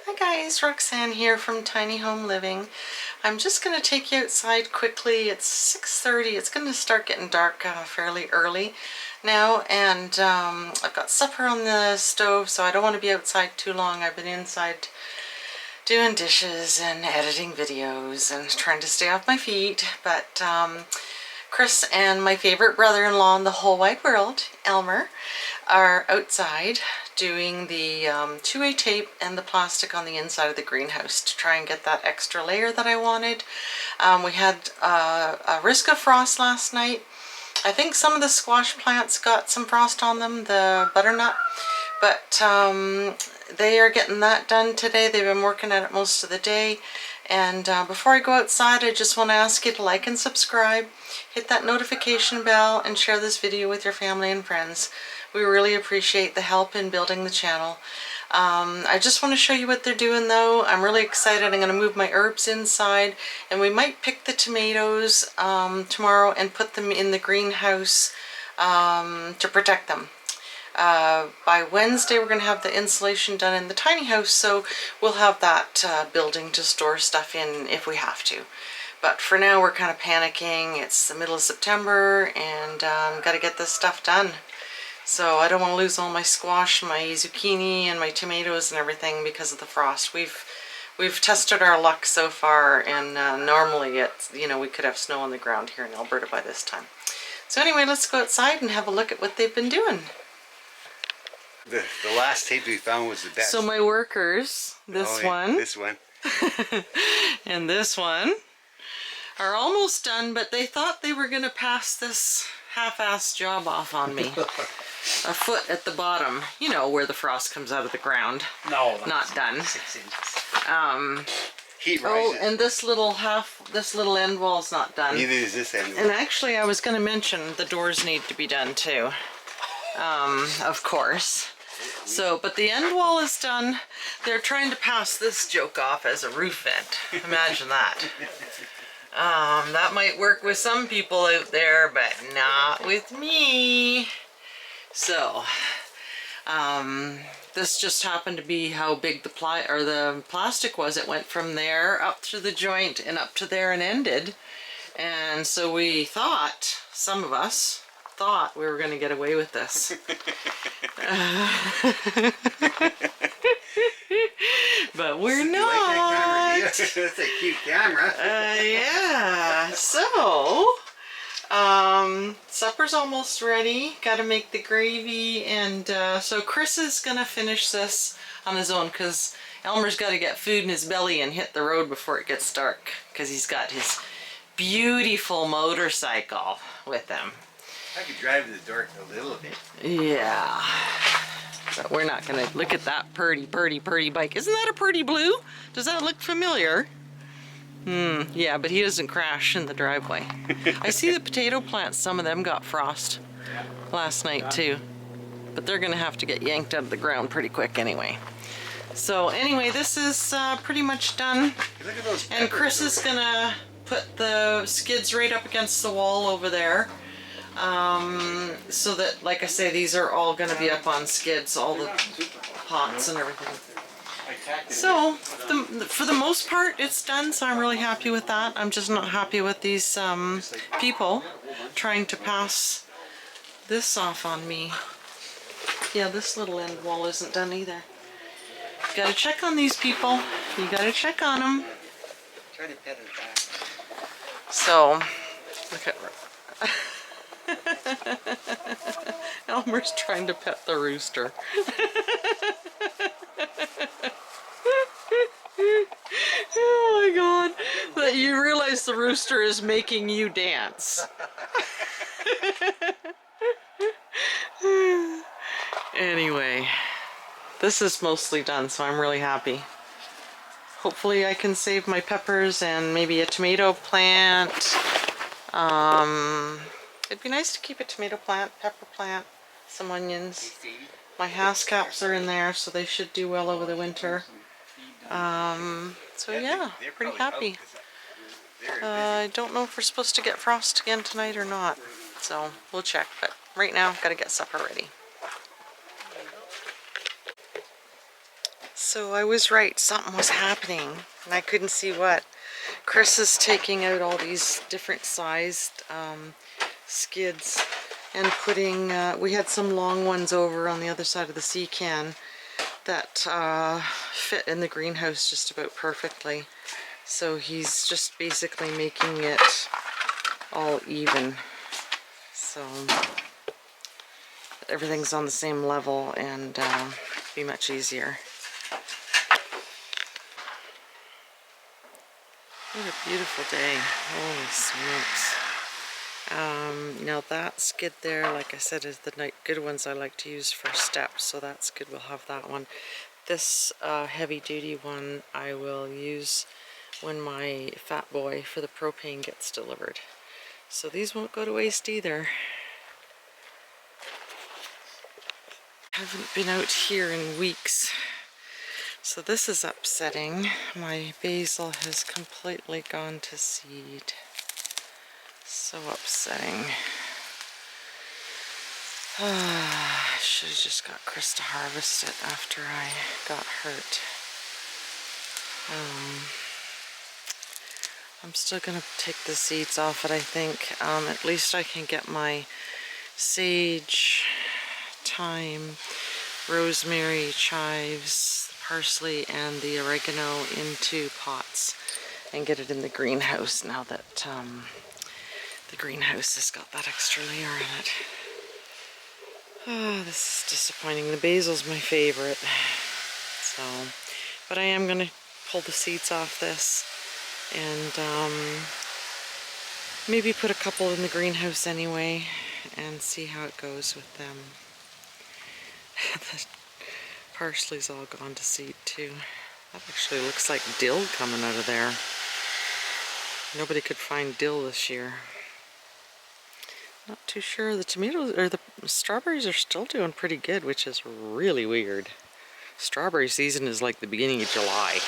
Hi guys, Roxanne here from Tiny Home Living. I'm just going to take you outside quickly. It's 6:30. It's going to start getting dark fairly early now, and I've got supper on the stove, so I don't want to be outside too long. I've been inside doing dishes and editing videos and trying to stay off my feet, but Chris and my favorite brother-in-law in the whole wide world, Elmer, are outside doing the 2A tape and the plastic on the inside of the greenhouse to try and get that extra layer that I wanted. We had a risk of frost last night. I think some of the squash plants got some frost on them, the butternut, but they are getting that done today. They've been working at it most of the day. And before I go outside, I just want to ask you to like and subscribe, hit that notification bell, and share this video with your family and friends. We really appreciate the help in building the channel. I just want to show you what they're doing though. I'm really excited. I'm going to move my herbs inside, and we might pick the tomatoes tomorrow and put them in the greenhouse to protect them. By Wednesday we're going to have the insulation done in the tiny house, so we'll have that building to store stuff in if we have to. But for now we're kind of panicking. It's the middle of September and got to get this stuff done. So I don't want to lose all my squash, my zucchini, and my tomatoes and everything because of the frost. We've tested our luck so far, and normally it's, you know, we could have snow on the ground here in Alberta by this time. So anyway, let's go outside and have a look at what they've been doing. The last tape we found was the best. So my workers, this one, and this one, are almost done, but they thought they were going to pass this half-assed job off on me. A foot at the bottom, you know, where the frost comes out of the ground. No, not done. 6 inches. Heat rises. Oh, and this little end wall's not done. Neither is this end. And actually, I was going to mention the doors need to be done too. Of course. So, but the end wall is done. They're trying to pass this joke off as a roof vent. Imagine that. That might work with some people out there, but not with me. So, this just happened to be how big the plastic was. It went from there up through the joint and up to there and ended. And so we thought, some of us thought, we were going to get away with this. But we're not. Like that camera? That's a cute camera. Yeah. So, supper's almost ready. Got to make the gravy, and so Chris is gonna finish this on his own because Elmer's got to get food in his belly and hit the road before it gets dark because he's got his beautiful motorcycle with him. I could drive in the dark a little bit. Yeah. But we're not gonna look at that pretty bike. Isn't that a pretty blue? Does that look familiar? Yeah, but he doesn't crash in the driveway. I see the potato plants, some of them got frost last night too. But they're gonna have to get yanked out of the ground pretty quick anyway. So anyway, this is pretty much done. Look at those. And Chris is gonna put the skids right up against the wall over there. So that, like I say, these are all going to be up on skids, all the pots and everything. So, for the most part, it's done, so I'm really happy with that. I'm just not happy with these people trying to pass this off on me. Yeah, this little end wall isn't done either. You gotta check on these people. You gotta check on them. Try to pet it back. So, look at Elmer's trying to pet the rooster. Oh my god. That you realize the rooster is making you dance. Anyway, this is mostly done, so I'm really happy. Hopefully I can save my peppers and maybe a tomato plant. It'd be nice to keep a tomato plant, pepper plant, some onions. My hascaps are in there, so they should do well over the winter. So yeah, pretty happy. I don't know if we're supposed to get frost again tonight or not, so we'll check. But right now, I've got to get supper ready. So I was right, something was happening and I couldn't see what. Chris is taking out all these different sized skids and putting, we had some long ones over on the other side of the sea can that fit in the greenhouse just about perfectly. So he's just basically making it all even. So everything's on the same level and be much easier. What a beautiful day. Holy smokes. Now that skid there, like I said, is the good ones I like to use for steps, so that's good. We'll have that one. This heavy duty one I will use when my fat boy for the propane gets delivered. So these won't go to waste either. Haven't been out here in weeks. So this is upsetting. My basil has completely gone to seed. So upsetting. Should have just got Chris to harvest it after I got hurt. I'm still going to take the seeds off it, I think. At least I can get my sage, thyme, rosemary, chives, parsley, and the oregano into pots and get it in the greenhouse now that the greenhouse has got that extra layer in it. Oh, this is disappointing. The basil's my favorite. So, but I am going to pull the seeds off this and maybe put a couple in the greenhouse anyway and see how it goes with them. The parsley's all gone to seed too. That actually looks like dill coming out of there. Nobody could find dill this year. Not too sure. The tomatoes or the strawberries are still doing pretty good, which is really weird. Strawberry season is like the beginning of July.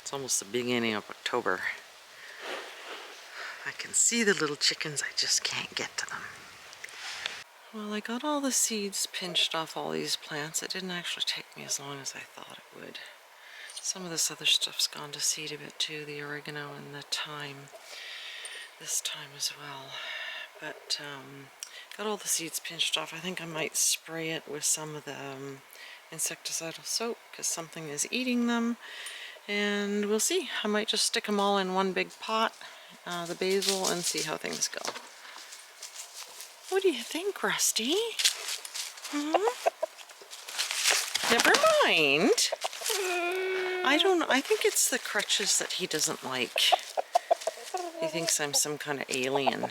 It's almost the beginning of October. I can see the little chickens, I just can't get to them. Well, I got all the seeds pinched off all these plants. It didn't actually take me as long as I thought it would. Some of this other stuff's gone to seed a bit too, the oregano and the thyme this time as well. But got all the seeds pinched off. I think I might spray it with some of the insecticidal soap because something is eating them. And we'll see. I might just stick them all in one big pot, the basil, and see how things go. What do you think, Rusty? Never mind. I think it's the crutches that he doesn't like. He thinks I'm some kind of alien.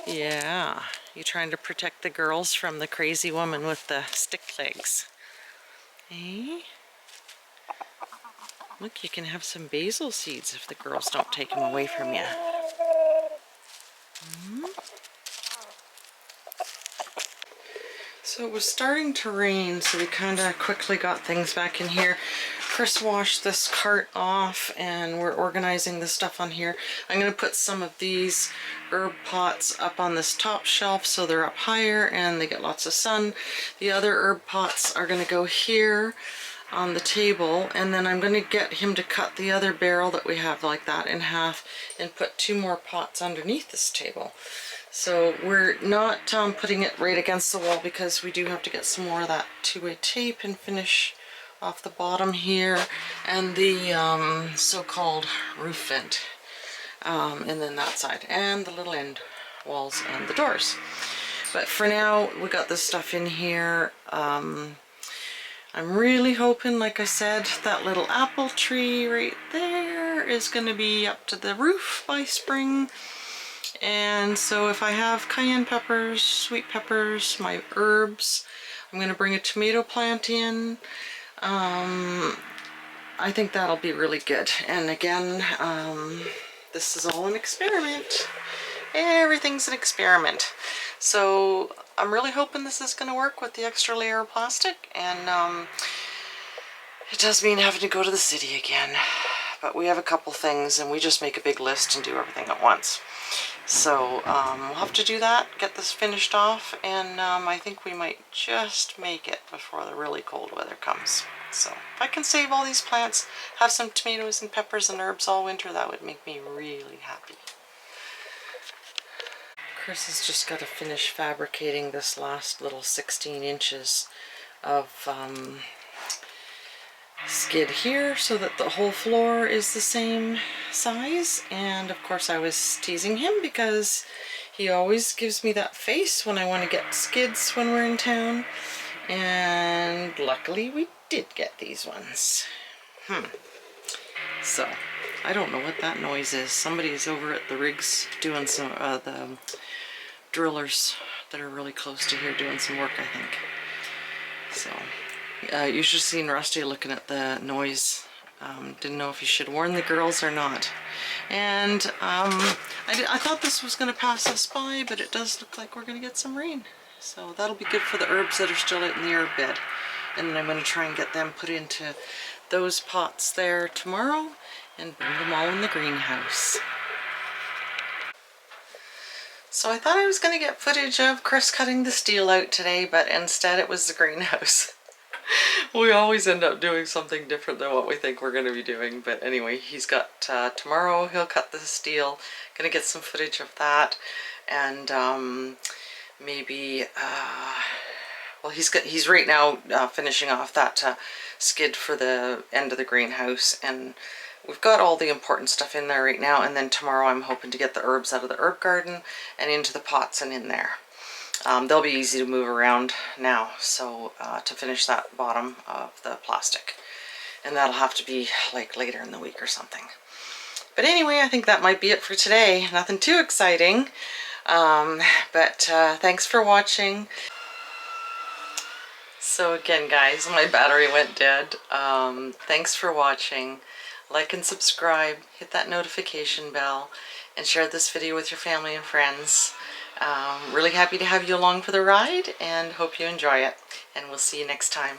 Yeah, you trying to protect the girls from the crazy woman with the stick legs. Eh? Look, you can have some basil seeds if the girls don't take them away from you. So it was starting to rain, so we kind of quickly got things back in here. Chris washed this cart off and we're organizing the stuff on here. I'm going to put some of these herb pots up on this top shelf so they're up higher and they get lots of sun. The other herb pots are going to go here on the table, and then I'm going to get him to cut the other barrel that we have like that in half and put 2 more pots underneath this table. So we're not putting it right against the wall because we do have to get some more of that 2-way tape and finish off the bottom here and the so-called roof vent, and then that side and the little end walls and the doors. But for now we got this stuff in here. I'm really hoping, like I said, that little apple tree right there is going to be up to the roof by spring. And so if I have cayenne peppers, sweet peppers, my herbs, I'm going to bring a tomato plant in. I think that'll be really good. And again, this is all an experiment. Everything's an experiment. So I'm really hoping this is going to work with the extra layer of plastic. And it does mean having to go to the city again. but we have a couple things and we just make a big list and do everything at once. So we'll have to do that, get this finished off, and I think we might just make it before the really cold weather comes. So if I can save all these plants, have some tomatoes and peppers and herbs all winter, that would make me really happy. Chris has just got to finish fabricating this last little 16 inches of skid here so that the whole floor is the same size. And of course I was teasing him because he always gives me that face when I want to get skids when we're in town, and luckily we did get these ones. So I don't know what that noise is. Somebody's over at the rigs doing some the drillers that are really close to here doing some work, I think. So you should have seen Rusty looking at the noise. Didn't know if he should warn the girls or not. And I thought this was going to pass us by, but it does look like we're going to get some rain. So that'll be good for the herbs that are still out in the herb bed. And then I'm going to try and get them put into those pots there tomorrow and bring them all in the greenhouse. So I thought I was going to get footage of Chris cutting the steel out today, but instead it was the greenhouse. We always end up doing something different than what we think we're going to be doing. But anyway, he's got tomorrow he'll cut the steel. Going to get some footage of that, and maybe well, he's right now finishing off that skid for the end of the greenhouse, and we've got all the important stuff in there right now. And then tomorrow I'm hoping to get the herbs out of the herb garden and into the pots and in there. They'll be easy to move around now, so to finish that bottom of the plastic. And that'll have to be like later in the week or something. But anyway, I think that might be it for today. Nothing too exciting, but thanks for watching. So again, guys, my battery went dead. Thanks for watching. Like and subscribe, hit that notification bell, and share this video with your family and friends. Really happy to have you along for the ride, and hope you enjoy it. And we'll see you next time.